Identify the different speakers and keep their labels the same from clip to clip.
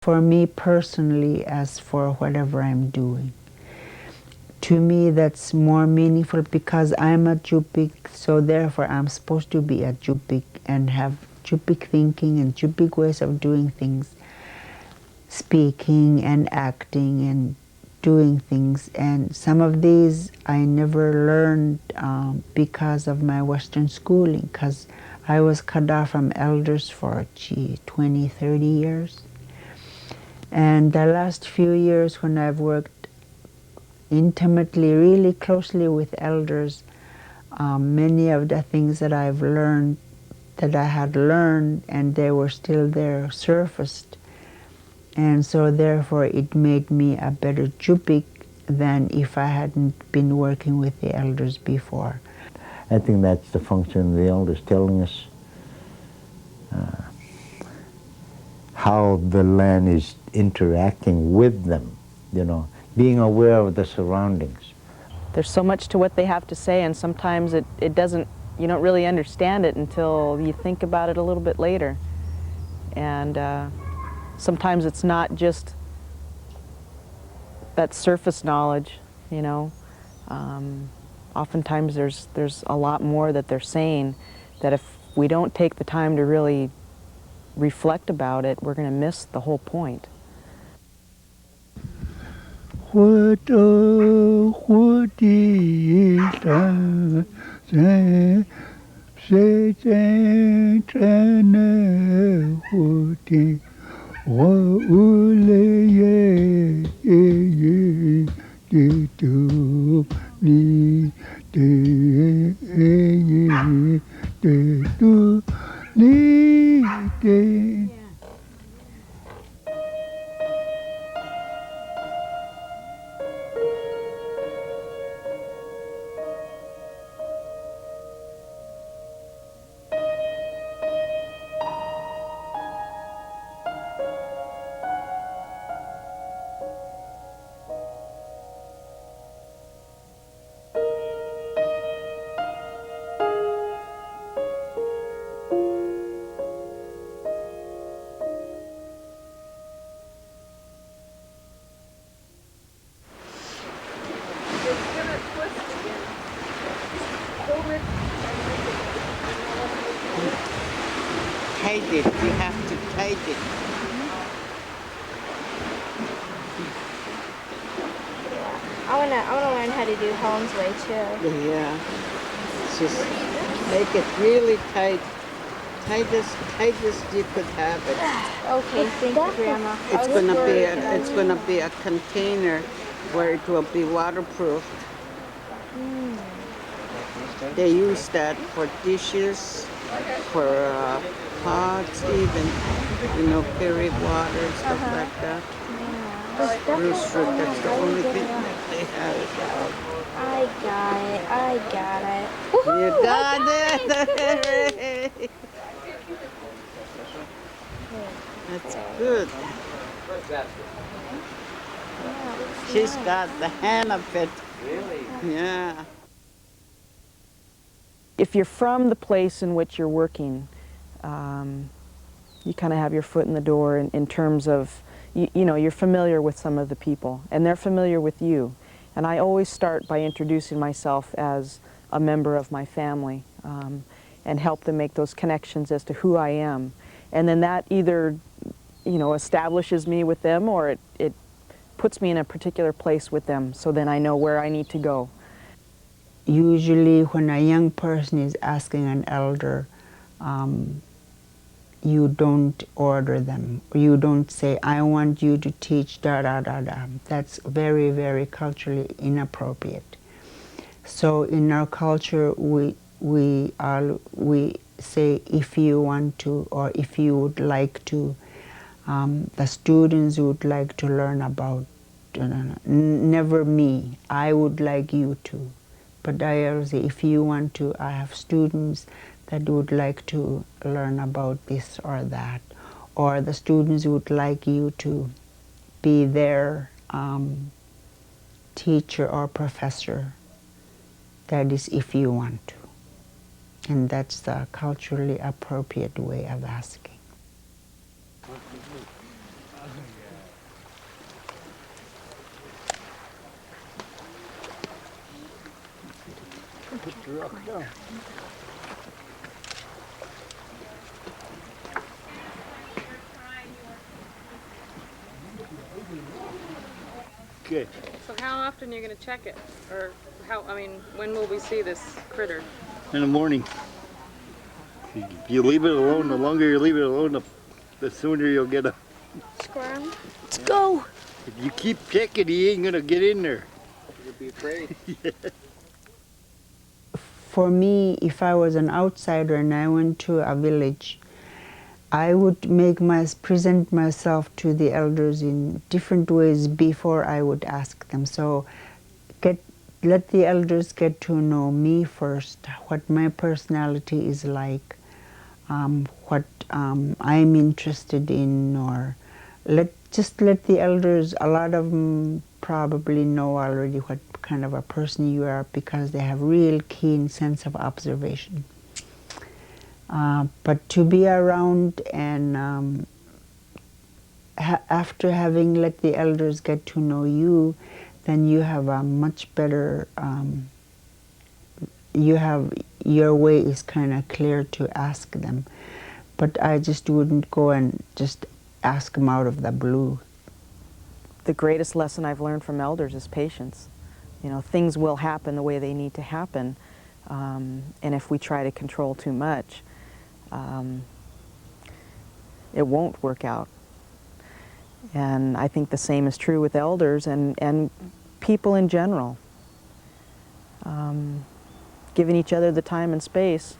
Speaker 1: For me personally, as for whatever I'm doing. To me, that's more meaningful because I'm a Jupik, so therefore I'm supposed to be a Jupik and have Jupik thinking and Jupik ways of doing things, speaking and acting and doing things. And some of these I never learned because of my Western schooling, because I was cut off from elders for 20, 30 years. And the last few years when I've worked intimately, really closely with elders, many of the things that I've learned, that I had learned, and they were still there, surfaced. And so therefore it made me a better Jupik than if I hadn't been working with the elders before.
Speaker 2: I think that's the function of the elders, telling us how the land is interacting with them, you know, being aware of the surroundings.
Speaker 3: There's so much to what they have to say, and sometimes it doesn't, you don't really understand it until you think about it a little bit later. And sometimes it's not just that surface knowledge, you know. Oftentimes there's a lot more that they're saying that if we don't take the time to really reflect about it, we're going to miss the whole point.
Speaker 4: Tight it, you have to tight it.
Speaker 5: I wanna learn how to do Helen's way too.
Speaker 4: Yeah. Just make it really tight. Tightest you could have it.
Speaker 5: Okay, thank you, Grandma.
Speaker 4: It's gonna be a container where it will be waterproof. They use that for dishes, for pots even, you know, carry water and stuff like that. Spruce fruit, that's the only thing that they have.
Speaker 5: I got it.
Speaker 4: You got it! That's good. She's got the hang of it. Really? Yeah.
Speaker 3: If you're from the place in which you're working, you kind of have your foot in the door in terms of, you know, you're familiar with some of the people, and they're familiar with you. And I always start by introducing myself as a member of my family and help them make those connections as to who I am. And then that either, you know, establishes me with them, or it puts me in a particular place with them, so then I know where I need to go.
Speaker 1: Usually when a young person is asking an elder, you don't order them. You don't say, I want you to teach da da da da. That's very, very culturally inappropriate. So in our culture, we say if you want to, or if you would like to. The students would like to learn about, never me, I would like you to. But I always say, if you want to, I have students that would like to learn about this or that. Or the students would like you to be their teacher or professor. That is if you want to. And that's the culturally appropriate way of asking.
Speaker 6: Okay.
Speaker 7: So how often are you going to check it? Or how, I mean, when will we see this critter?
Speaker 6: In the morning. If you leave it alone, the longer you leave it alone, the sooner you'll get a...
Speaker 5: Squirrel.
Speaker 3: Let's go.
Speaker 6: If you keep checking, he ain't gonna get in there.
Speaker 8: You'll be afraid.
Speaker 1: For me, if I was an outsider and I went to a village, I would present myself to the elders in different ways before I would ask them. So let the elders get to know me first, what my personality is like, what I'm interested in, or just let the elders, a lot of them probably know already what kind of a person you are because they have real keen sense of observation. But to be around and after having let the elders get to know you, then you have a much better, your way is kind of clear to ask them. But I just wouldn't go and just ask them out of the blue.
Speaker 3: The greatest lesson I've learned from elders is patience. You know, things will happen the way they need to happen, and if we try to control too much, it won't work out. And I think the same is true with elders and people in general. Giving each other the time and space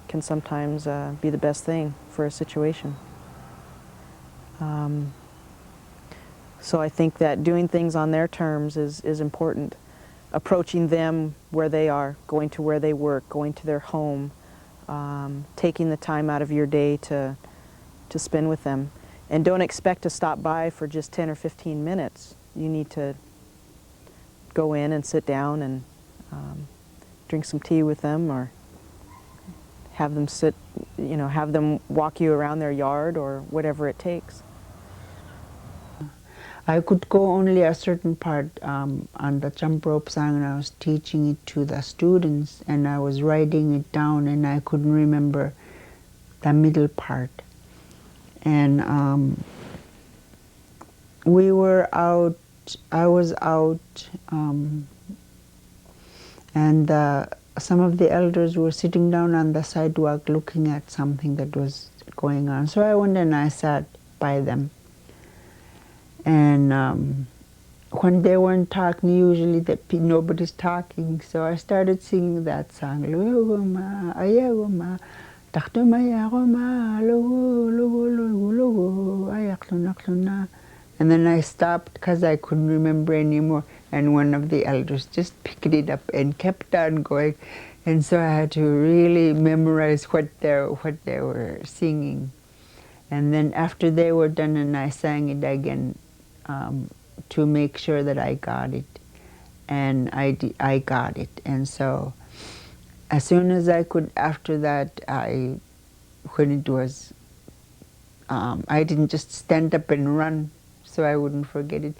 Speaker 3: can sometimes be the best thing for a situation. So I think that doing things on their terms is important. Approaching them where they are, going to where they work, going to their home, taking the time out of your day to spend with them. And don't expect to stop by for just 10 or 15 minutes. You need to go in and sit down and drink some tea with them, or have them sit, have them walk you around their yard or whatever it takes.
Speaker 1: I could go only a certain part on the jump rope song, and I was teaching it to the students, and I was writing it down, and I couldn't remember the middle part. And we were out, I was out, and some of the elders were sitting down on the sidewalk looking at something that was going on. So I went and I sat by them. And when they weren't talking, usually nobody's talking, so I started singing that song. And then I stopped because I couldn't remember anymore. And one of the elders just picked it up and kept on going. And so I had to really memorize what they were singing. And then after they were done and I sang it again to make sure that I got it. And I got it. And so as soon as I could, after that, when it was, I didn't just stand up and run so I wouldn't forget it.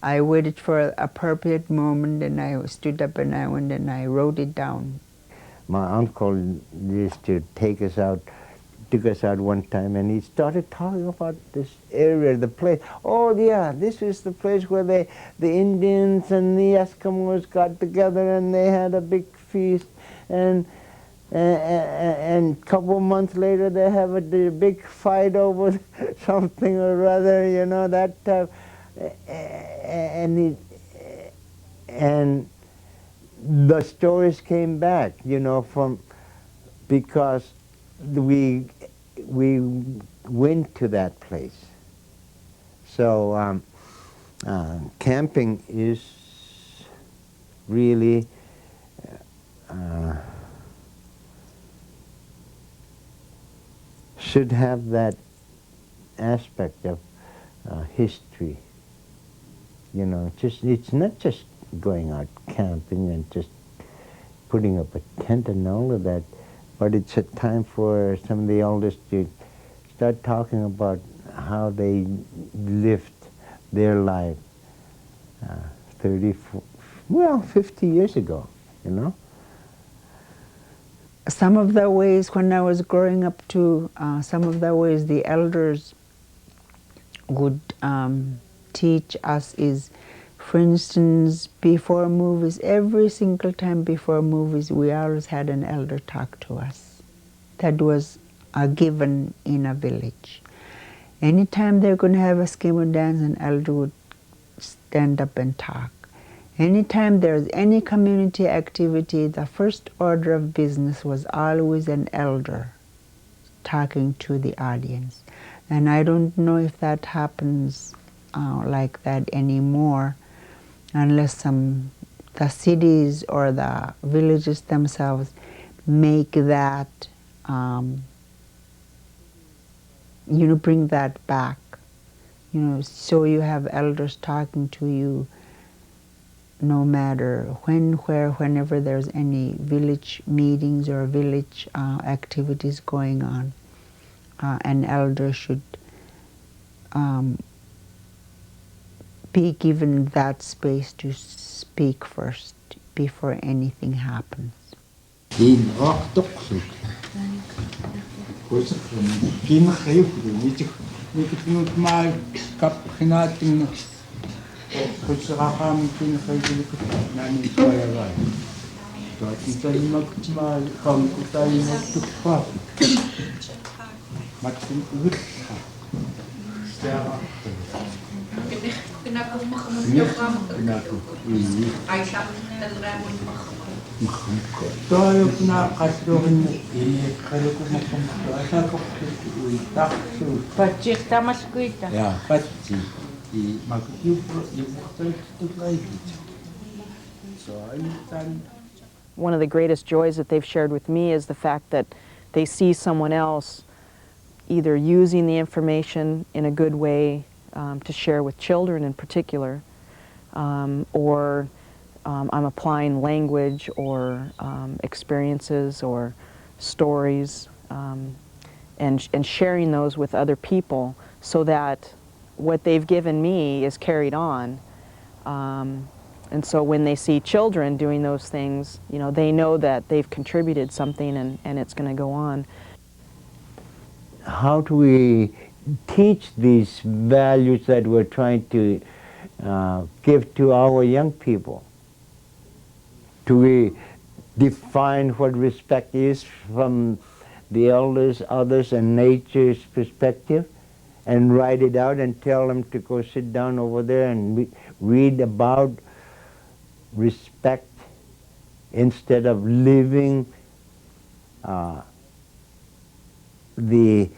Speaker 1: I waited for an appropriate moment, and I stood up and I went and I wrote it down.
Speaker 2: My uncle used to took us out one time, and he started talking about this area, the place. Oh yeah, this is the place where the Indians and the Eskimos got together and they had a big feast, and a couple months later they have a big fight over something or other, that type. And the stories came back, because we went to that place. So camping is really should have that aspect of history. It's not just going out camping and just putting up a tent and all of that, but it's a time for some of the elders to start talking about how they lived their life 50 years ago,
Speaker 1: some of the ways when I was growing up too, some of the ways the elders would teach us is, for instance, before movies, every single time before movies, we always had an elder talk to us. That was a given in a village. Anytime they're going to have a skimo dance, an elder would stand up and talk. Anytime there's any community activity, the first order of business was always an elder talking to the audience. And I don't know if that happens like that anymore, unless the cities or the villages themselves make that, bring that back. So you have elders talking to you no matter when, where, whenever there's any village meetings or village activities going on. An elder should be given that space to speak first before anything happens.
Speaker 3: One of the greatest joys that they've shared with me is the fact that they see someone else either using the information in a good way to share with children in particular, or I'm applying language or experiences or stories and sharing those with other people so that what they've given me is carried on. And so when they see children doing those things, they know that they've contributed something and it's going to go on.
Speaker 2: How do we teach these values that we're trying to give to our young people? Do we define what respect is from the elders, others, and nature's perspective, and write it out and tell them to go sit down over there and read about respect instead of living the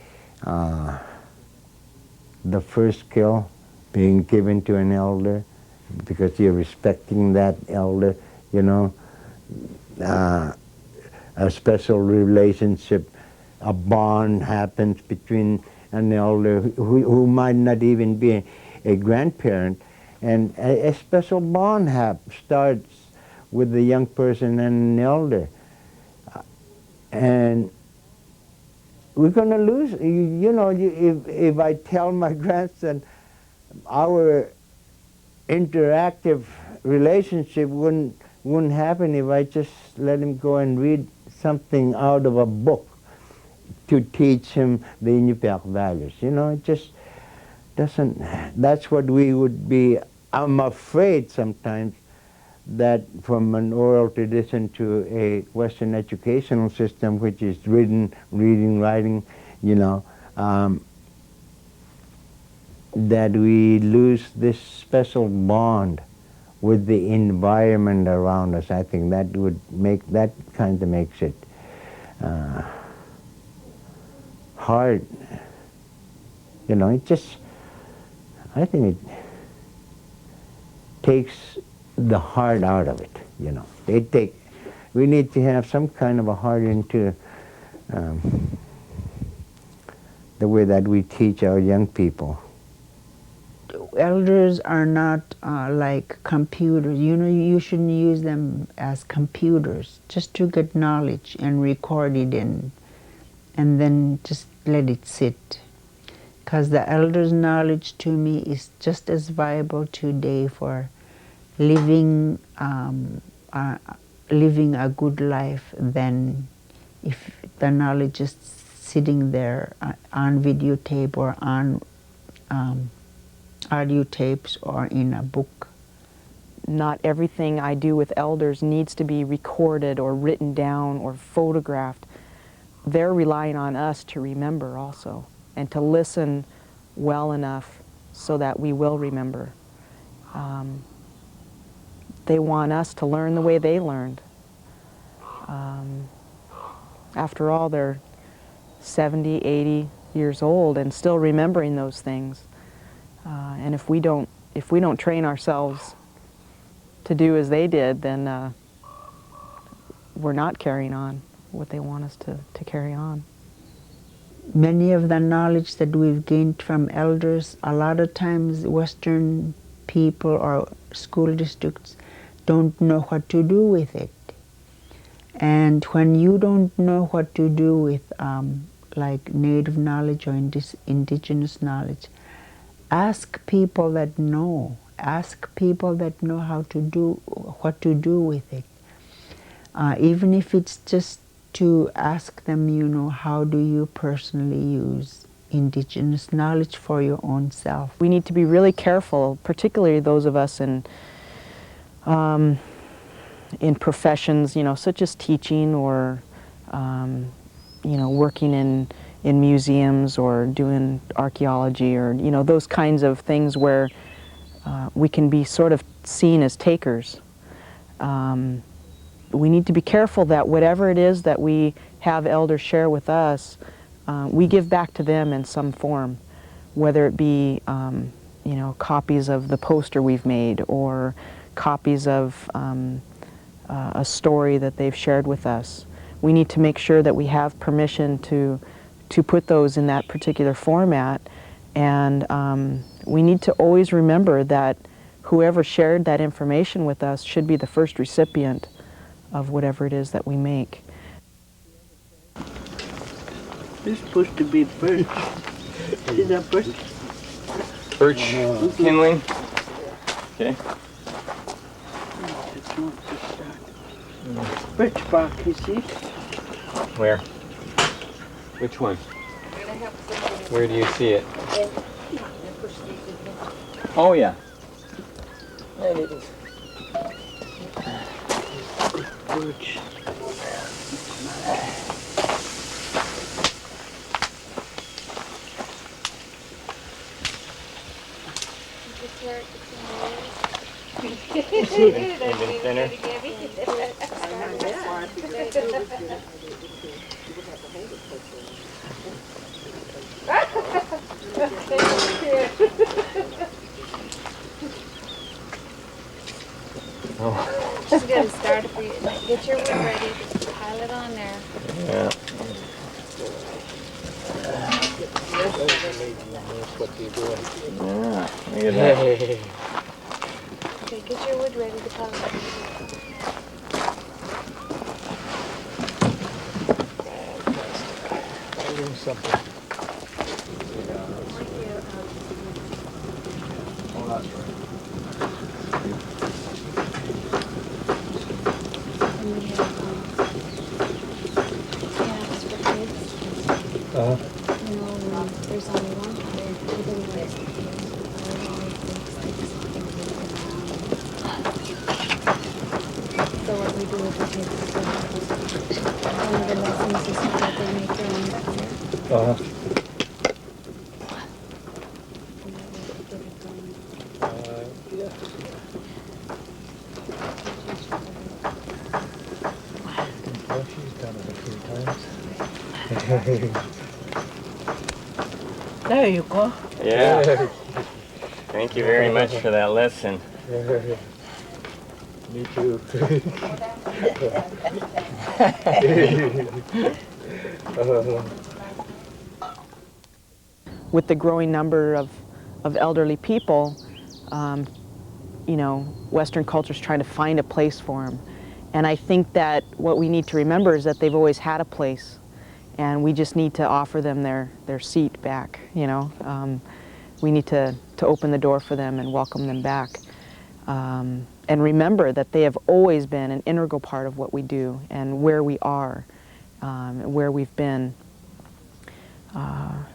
Speaker 2: first kill being given to an elder because you're respecting that elder, a special relationship, a bond happens between an elder who might not even be a grandparent, and a special bond starts with the young person and an elder. And we're going to lose, if I tell my grandson our interactive relationship wouldn't happen if I just let him go and read something out of a book to teach him the Iñupiaq values. It just doesn't, that's what we would be, I'm afraid sometimes that from an oral tradition to a Western educational system, which is written, reading, writing, that we lose this special bond with the environment around us. I think that would make, that kind of makes it hard. It just, I think it takes the heart out of it, we need to have some kind of a heart into the way that we teach our young people.
Speaker 1: Elders are not like computers. You shouldn't use them as computers, just to get knowledge and record it and then just let it sit. Because the elders' knowledge to me is just as viable today for living a good life than if the knowledge is sitting there on videotape or on audio tapes or in a book.
Speaker 3: Not everything I do with elders needs to be recorded or written down or photographed. They're relying on us to remember also, and to listen well enough so that we will remember. They want us to learn the way they learned. After all, they're 70, 80 years old and still remembering those things. And if we don't train ourselves to do as they did, then we're not carrying on what they want us to carry on.
Speaker 1: Many of the knowledge that we've gained from elders, a lot of times Western people or school districts don't know what to do with it. And when you don't know what to do with like native knowledge or indigenous knowledge, ask people that know. Ask people that know how to do, what to do with it. Even if it's just to ask them, you know, how do you personally use indigenous knowledge for your own self?
Speaker 3: We need to be really careful, particularly those of us in professions, you know, such as teaching or, you know, working in museums or doing archaeology or, you know, those kinds of things where we can be sort of seen as takers. We need to be careful that whatever it is that we have elders share with us, we give back to them in some form, whether it be, you know, copies of the poster we've made or copies of a story that they've shared with us. We need to make sure that we have permission to put those in that particular format, and we need to always remember that whoever shared that information with us should be the first recipient of whatever it is that we make.
Speaker 4: It's supposed to be birch. Is that birch?
Speaker 8: Birch kindling. Okay.
Speaker 4: It's not just that. Birch bark, you see?
Speaker 8: Where? Which one? Where do you see it? Oh yeah. There it is.
Speaker 4: Birch.
Speaker 8: Even thinner.
Speaker 5: Just get it started for you. Get your wood ready. Just pile it on there.
Speaker 8: Yeah. Yeah. Look at that.
Speaker 5: Okay, get your wood ready to pile it. There's only one so what we do is we take one of the lessons is that they make their own color.
Speaker 4: There you go.
Speaker 8: Yeah. Thank you very much for that lesson.
Speaker 2: Me too.
Speaker 3: With the growing number of elderly people, you know, Western culture's trying to find a place for them. And I think that what we need to remember is that they've always had a place, and we just need to offer them their seat back, you know. We need to open the door for them and welcome them back. And remember that they have always been an integral part of what we do and where we are. where we've been.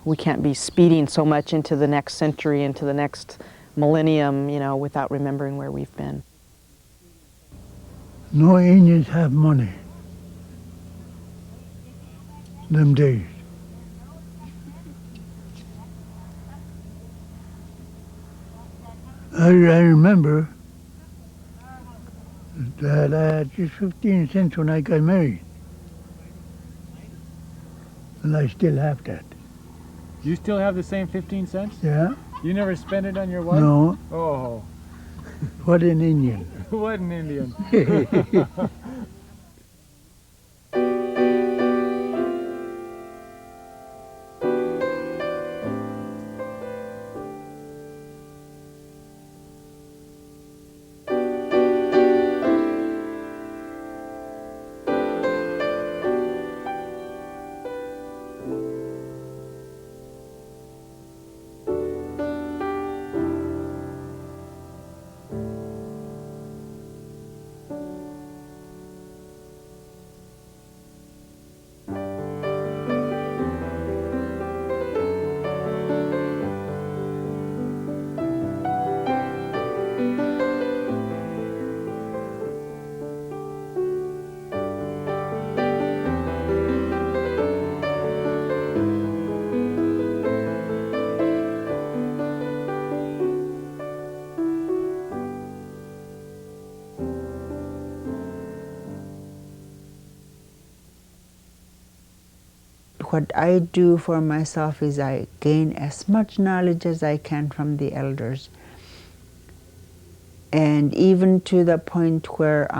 Speaker 3: We can't be speeding so much into the next century, into the next millennium, you know, without remembering where we've been.
Speaker 9: No Indians have money them days. I remember that I had just 15 cents when I got married. And I still have that.
Speaker 10: You still have the same 15 cents?
Speaker 9: Yeah?
Speaker 10: You never spent it on your wife?
Speaker 9: No.
Speaker 10: Oh.
Speaker 9: What an Indian.
Speaker 10: What an Indian.
Speaker 1: What I do for myself is I gain as much knowledge as I can from the elders. And even to the point where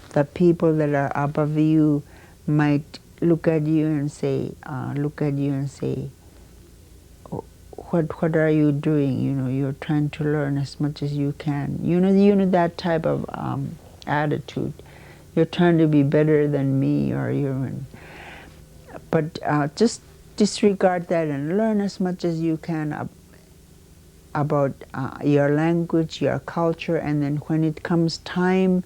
Speaker 1: the people that are above you might look at you and say, what are you doing? You know, you're trying to learn as much as you can. You know that type of attitude. You're trying to be better than me, or you're. But just disregard that and learn as much as you can about your language, your culture, and then when it comes time,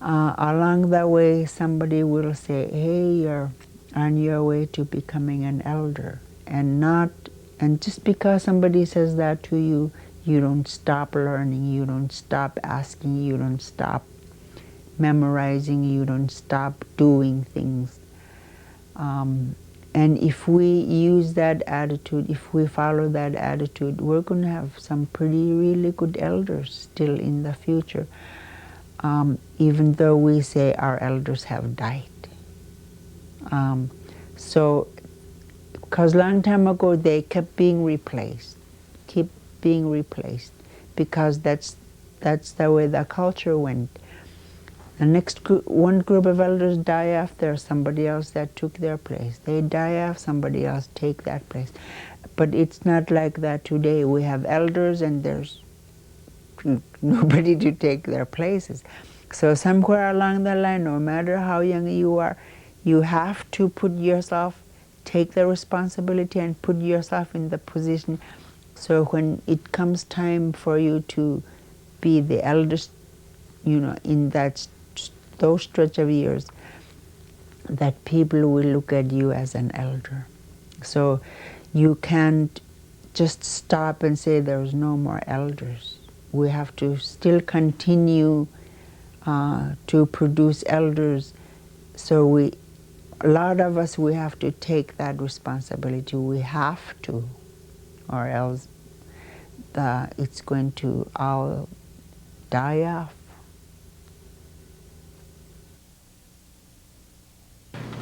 Speaker 1: along the way, somebody will say, hey, you're on your way to becoming an elder. And just because somebody says that to you, you don't stop learning, you don't stop asking, you don't stop memorizing, you don't stop doing things. And if we use that attitude, if we follow that attitude, we're going to have some really good elders still in the future, even though we say our elders have died. So, because long time ago they kept being replaced, because that's the way the culture went. The next one group of elders die off, there's somebody else that took their place. They die off, somebody else take that place. But it's not like that today. We have elders and there's nobody to take their places. So somewhere along the line, no matter how young you are, you have to put yourself, take the responsibility and put yourself in the position. So when it comes time for you to be the eldest, you know, in those stretch of years, that people will look at you as an elder. So you can't just stop and say there's no more elders. We have to still continue to produce elders. So a lot of us, we have to take that responsibility. We have to, or else it's going to all die off.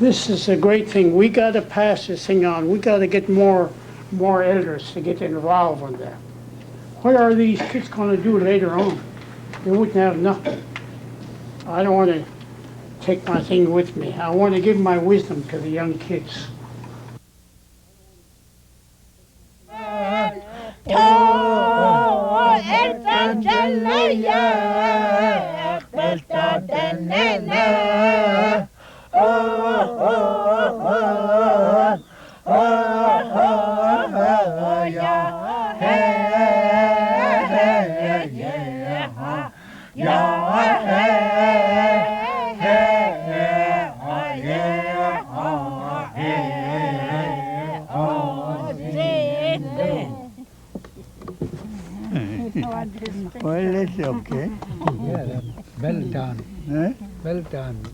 Speaker 11: This is a great thing. We got to pass this thing on. We got to get more elders to get involved in that. What are these kids going to do later on? They wouldn't have nothing. I don't want to take my thing with me. I want to give my wisdom to the young kids.
Speaker 9: Well, that's okay.
Speaker 10: Yeah, well done.
Speaker 9: Eh?
Speaker 10: Well done.